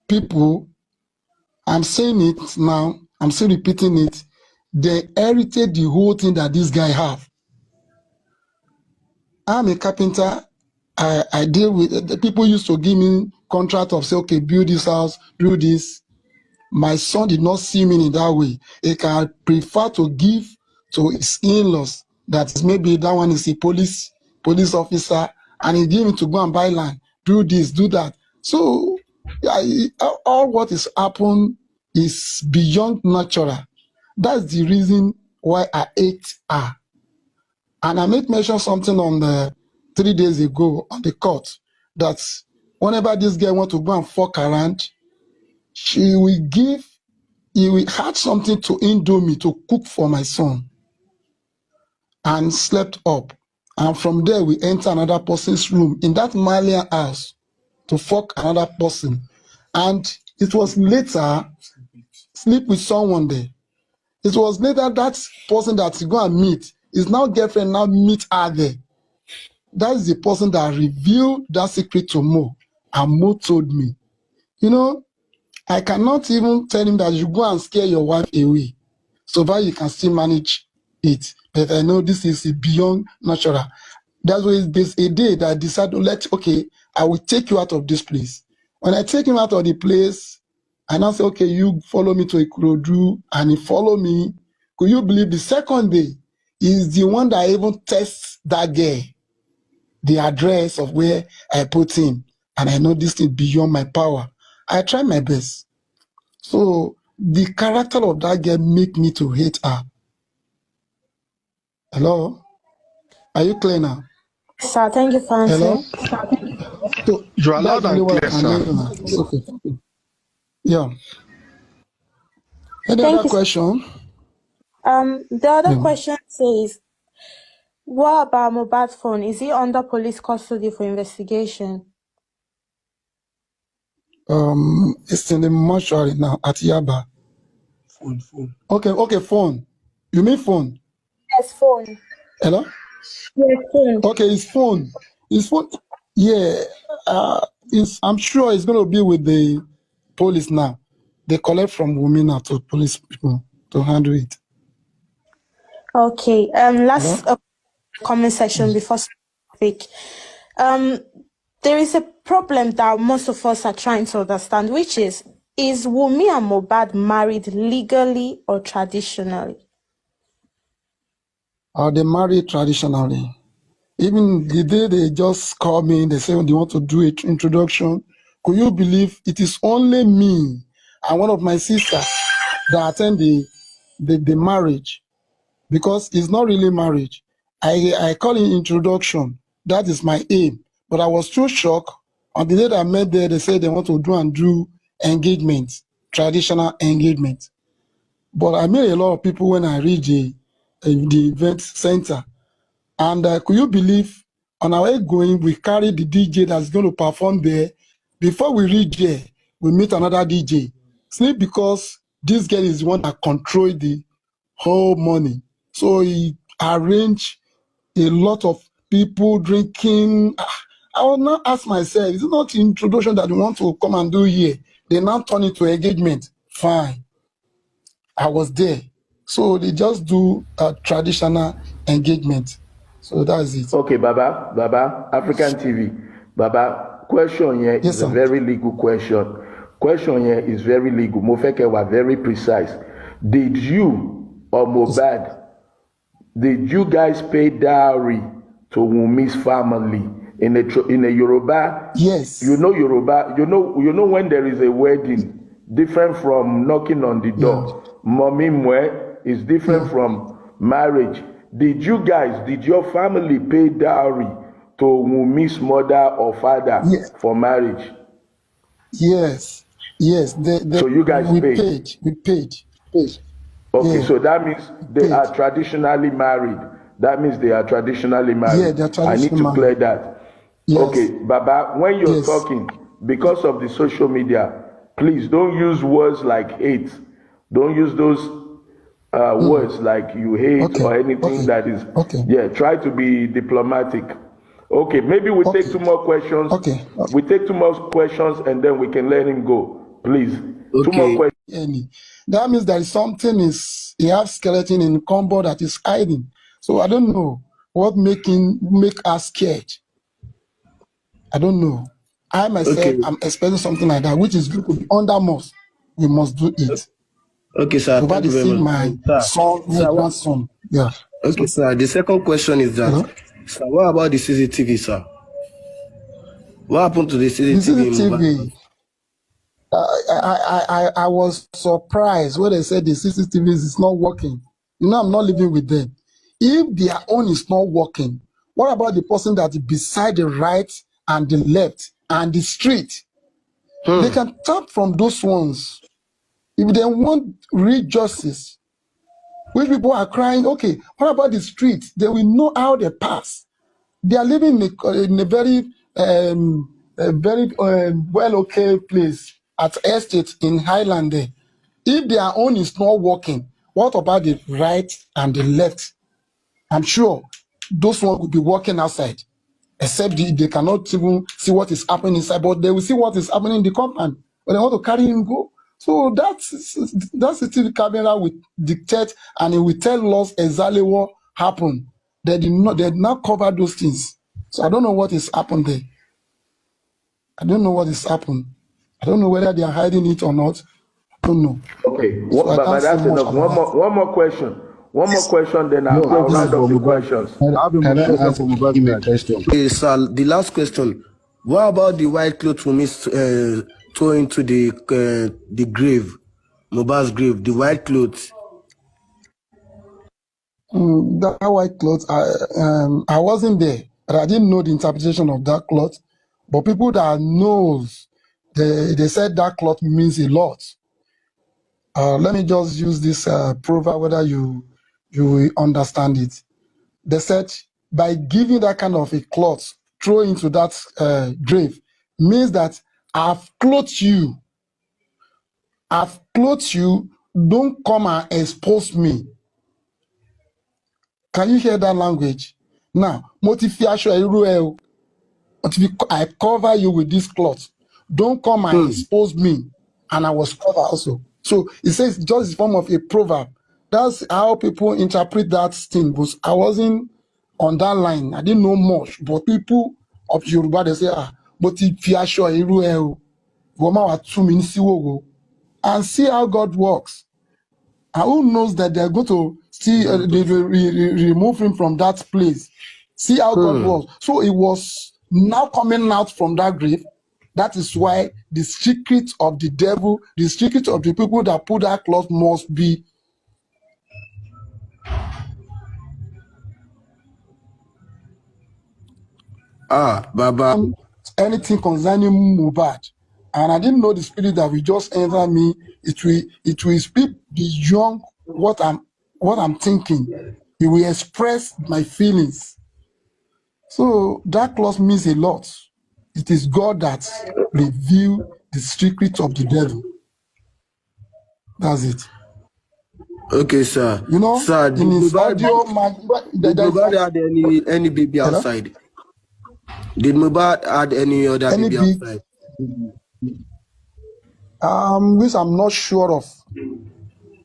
people, I'm saying it now, I'm still repeating it, they inherited the whole thing that this guy have. I'm a carpenter. I deal with, the people used to give me contract of say, okay, build this house, build this. My son did not see me in that way. He can prefer to give to his in-laws that is maybe that one is a police officer, and he give him to go and buy land, do this, do that. So all what is happened is beyond natural. That's the reason why I hate her. And I made mention something on the 3 days ago on the court that whenever this girl want to go and fuck around, he will had something to Indomie to cook for my son and slept up. And from there, we enter another person's room in that Malian house to fuck another person. And it was later, sleep with someone there. It was later that person that you go and meet, his now girlfriend now meet her there. That is the person that revealed that secret to Mo. And Mo told me, you know, I cannot even tell him that you go and scare your wife away so that you can still manage it. But I know this is beyond natural. That's why there's a day that I decided, okay, I will take you out of this place. When I take him out of the place, I now say, okay, you follow me to Ikorodu, and he follow me. Could you believe the second day is the one that even tests that girl, the address of where I put him. And I know this is beyond my power. I try my best. So the character of that girl make me to hate her. Hello? Are you clear now? Sir, thank you for answering. Hello? So You are loud that's really and what clear, I sir. know. Okay. Yeah. Any Thank other you. question? The other Yeah. question says, what about Mohbad's phone? Is he under police custody for investigation? It's in the mortuary now at Yaba. Phone. Okay, phone. You mean phone? Yes, phone. Hello? Yes, phone. Okay, his phone. His phone. Yeah. I'm sure it's going to be with the police now. They collect from women now to police people to handle it. Okay. Hello? Last comment section before speak. There is a problem that most of us are trying to understand, which is Wunmi and Mohbad married legally or traditionally? They marry traditionally. Even the day they just call me, they say they want to do an introduction. Could you believe it is only me and one of my sisters that attend the marriage? Because it's not really marriage. I call it introduction. That is my aim. But I was too shocked. On the day that I met there, they said they want to do engagement, traditional engagement. But I met a lot of people when I reached the event center. And could you believe, on our way going, we carried the DJ that's going to perform there. Before we reach there, we meet another DJ. Simply because this girl is the one that controls the whole money. So he arranged a lot of people drinking. I will now ask myself, is it not the introduction that we want to come and do here? They now turn it to engagement. Fine. I was there. So they just do a traditional engagement. So that's it. Okay, Baba, African TV. Baba, question here Yes, is a sir. very legal question. Question here is very legal. Mofeke was very precise. Did you or Mohbad, did you guys pay dowry to Wunmi's family in a Yoruba? Yes. You know Yoruba. You know when there is a wedding, different from knocking on the door. Mommy mwe is different from marriage. Did your family pay dowry to Wunmi's mother or father for marriage? Yes. So you guys paid. We paid. Okay, Yeah. so that means they are traditionally married. Yeah, they're traditionally I need to clear that. Yes. Okay, Baba, when you're talking, because of the social media, please don't use words like hate. Don't use those words like you hate or anything that is. Yeah, try to be diplomatic. Okay, maybe we take two more questions. Okay. We take two more questions and then we can let him go. Please. Okay. 2 more questions. Any. That means there is something he has skeleton in combo that is hiding. So I don't know what make us scared. I don't know. I myself am expecting something like that, which is going to be under us. We must do it. Okay, sir. Nobody Thank you very my much. son, my grandson. Yeah. Okay, sir. The second question is that, sir, what about the CCTV, sir? What happened to the CCTV? The CCTV. I was surprised when they said the CCTV is not working. You know, I'm not living with them. If their own is not working, what about the person that is beside the right and the left and the street? They can tap from those ones. If they want real justice, which people are crying, okay, what about the street? They will know how they pass. They are living in a very well okay place at estate in Highland there. If their own is not working, what about the right and the left? I'm sure those ones will be working outside, except they cannot even see what is happening inside, but they will see what is happening in the compound. But they want to carry him go. So that's the TV camera will dictate and it will tell us exactly what happened. They did not cover those things. So I don't know what is happened there. I don't know what is happened. I don't know whether they are hiding it or not. I don't know. Okay, So but that's enough. One more question. One more question, then I'll round up the questions. I have a question. Okay, sir. The last question. What about the white clothes we throw into the grave, Mohbad's grave? The white clothes. That white cloth, I wasn't there, but I didn't know the interpretation of that cloth. But people that knows, they said that cloth means a lot. Let me just use this proverb, whether you will understand it. They said by giving that kind of a cloth, throw into that grave, means that I've clothed you. I've clothed you. Don't come and expose me. Can you hear that language? Now, I cover you with this cloth. Don't come and expose me. And I was covered also. So it says just in form of a proverb. That's how people interpret that thing. But I wasn't on that line. I didn't know much. But people of Yoruba, they say, but if you are sure, and see how God works. And who knows that they're going to see they remove him from that place. See how God works. So it was now coming out from that grave. That is why the secret of the devil, the secret of the people that put that cloth must be Baba. Anything concerning Mohbad. And I didn't know the spirit that will just enter me. It will speak beyond what I'm thinking. It will express my feelings. So that clause means a lot. It is God that revealed the secret of the devil. That's it. Okay, sir. You know, sir, in his audio, did Mohbad add any baby outside? Did Mohbad add any other baby outside? Which I'm not sure of.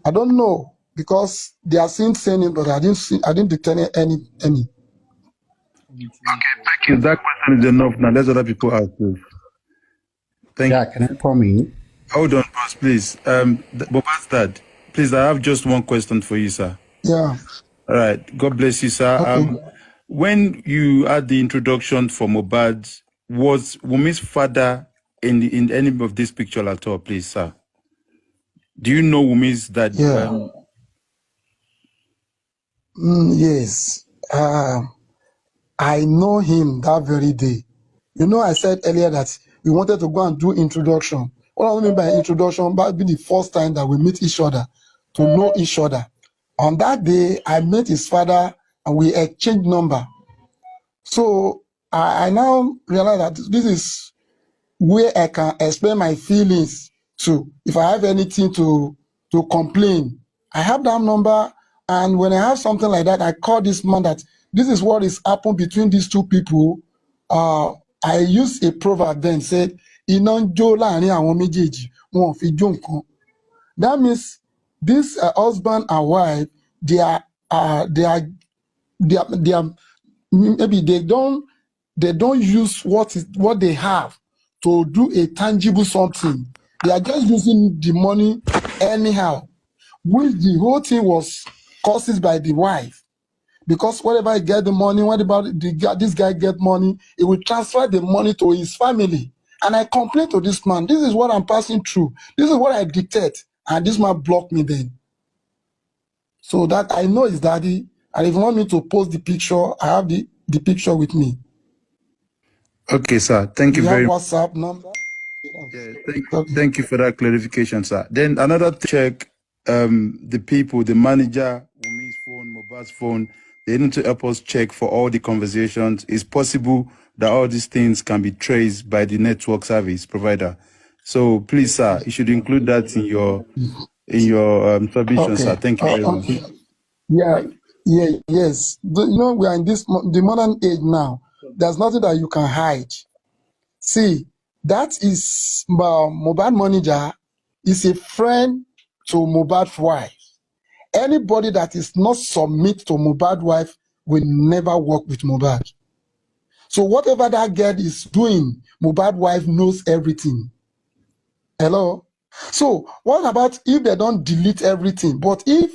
I don't know because they are saying it, but I didn't detect any. Okay, thank you. That question is enough now. Let's other people ask this. Thank you. Can I come in? Hold on, boss, please. Mohbad's dad, please, I have just one question for you, sir. Yeah. All right. God bless you, sir. Okay. When you had the introduction for Mohbad, was Wumi's father in any of this picture at all, please, sir? Do you know Wumi's dad? Yeah. Yes. I know him that very day. You know, I said earlier that we wanted to go and do introduction. What I mean by introduction, that would be the first time that we meet each other, to know each other. On that day, I met his father and we exchanged number. So I now realize that this is where I can explain my feelings to. If I have anything to complain, I have that number. And when I have something like that, I call this man that this is what is happened between these two people. I used a proverb then, said, "Iná ń jó láàrin àwọn méjèèjì, wọn ò fi jó nǹkan. That means this husband and wife, they are maybe they don't use what they have to do a tangible something. They are just using the money anyhow, which the whole thing was caused by the wife. Because whenever he get the money, whenever this guy get money, he will transfer the money to his family. And I complain to this man, this is what I'm passing through. This is what I dictate. And this man blocked me then. So that I know his daddy. And if you want me to post the picture, I have the picture with me. Okay, sir. Thank you very much. WhatsApp number? Yeah, thank you for that clarification, sir. Then another check, the people, the manager, Wumi's phone, Mohbad's phone, they need to help us check for all the conversations. It's possible that all these things can be traced by the network service provider. So please, sir, you should include that in your submission, sir. Thank you very much. Yes. We are in the modern age now. There's nothing that you can hide. See, that is Mohbad manager is a friend to Mohbad's wife. Anybody that is not submit to Mohbad's wife will never work with Mohbad. So whatever that girl is doing, Mohbad's wife knows everything. Hello? So what about if they don't delete everything? But if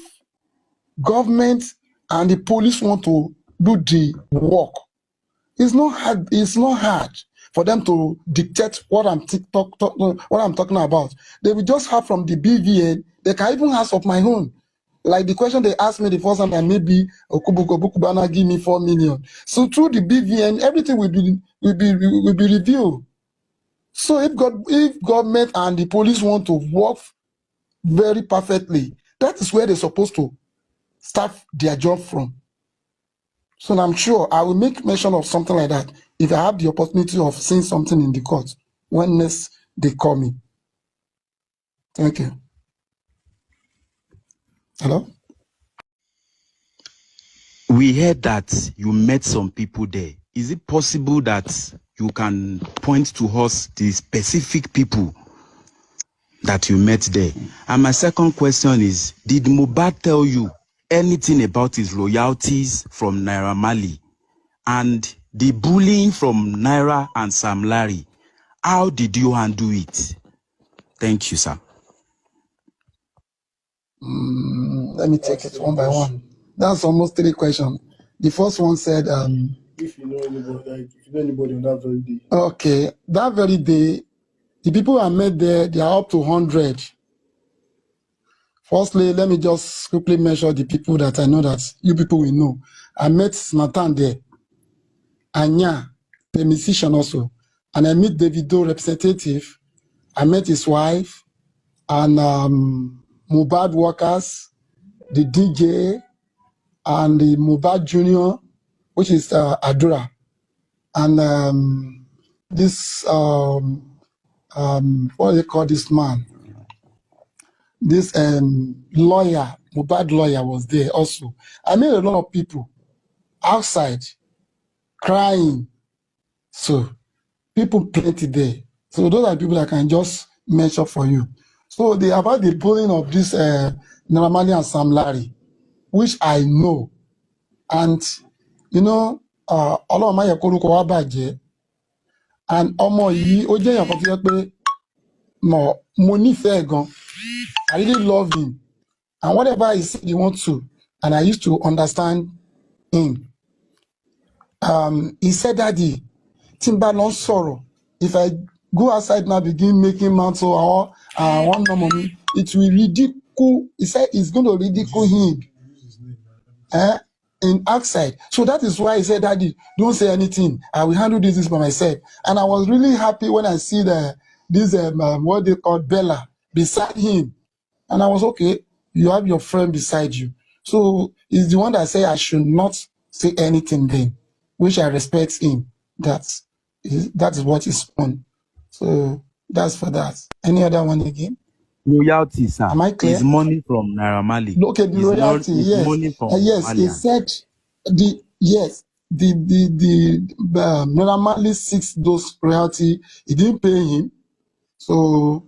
government and the police want to do the work, it's not hard for them to dictate what I'm talking about. They will just have from the BVN. They can even ask of my own. Like the question they asked me the first time, that maybe Okubana give me 4 million. So through the BVN, everything will be reviewed. So if government and the police want to work very perfectly, that is where they're supposed to start their job from. So I'm sure I will make mention of something like that if I have the opportunity of seeing something in the court when next they call me. Thank you. Hello? We heard that you met some people there. Is it possible that you can point to us the specific people that you met there? And my second question is, did Mohbad tell you anything about his loyalties from Naira Marley and the bullying from Naira and Sam Larry? How did you handle it? Thank you, sir. Let me take it one by one. That's almost 3 questions. The first one said, if you know anybody on that very day. Okay, that very day, the people I met there, they are up to 100. Firstly, let me just quickly measure the people that I know that you people will know. I met Nathan there, Anya, the musician also, and I met Davido representative. I met his wife, and Mohbad workers, the DJ, and the Mohbad Junior, which is Adura, and this what do they call this man? This lawyer, Mohbad lawyer was there also. I met a lot of people outside crying. So people plenty there. So those are people that can just mention for you. So about the bullying of this Naira Marley and Sam Larry, which I know, and you know, Ọlọ́run má yẹ kórúkọ wa bàjẹ́, and ọmọ yìí ó jẹ́ èèyàn kan tó jẹ́ pé mo nífẹ̀ẹ́ gan. I really love him, and whatever he said he wants to, and I used to understand him. He said, "Daddy, Timba no sorrow. If I go outside now, begin making mantle or one no money, it will ridicule." He said it's going to ridicule him. In outside. So that is why he said, "Daddy, don't say anything. I will handle this by myself." And I was really happy when I see this what they call Bella beside him. And I was okay, you have your friend beside you. So he's the one that said I should not say anything then, which I respect him. That is what is on. So that's for that. Any other one again? Loyalty, sir. Am I clear? Is money from Naira Marley. Okay, the loyalty, yes. Money from yes, Malian. He said the Naira Marley seeks those royalty. He didn't pay him. So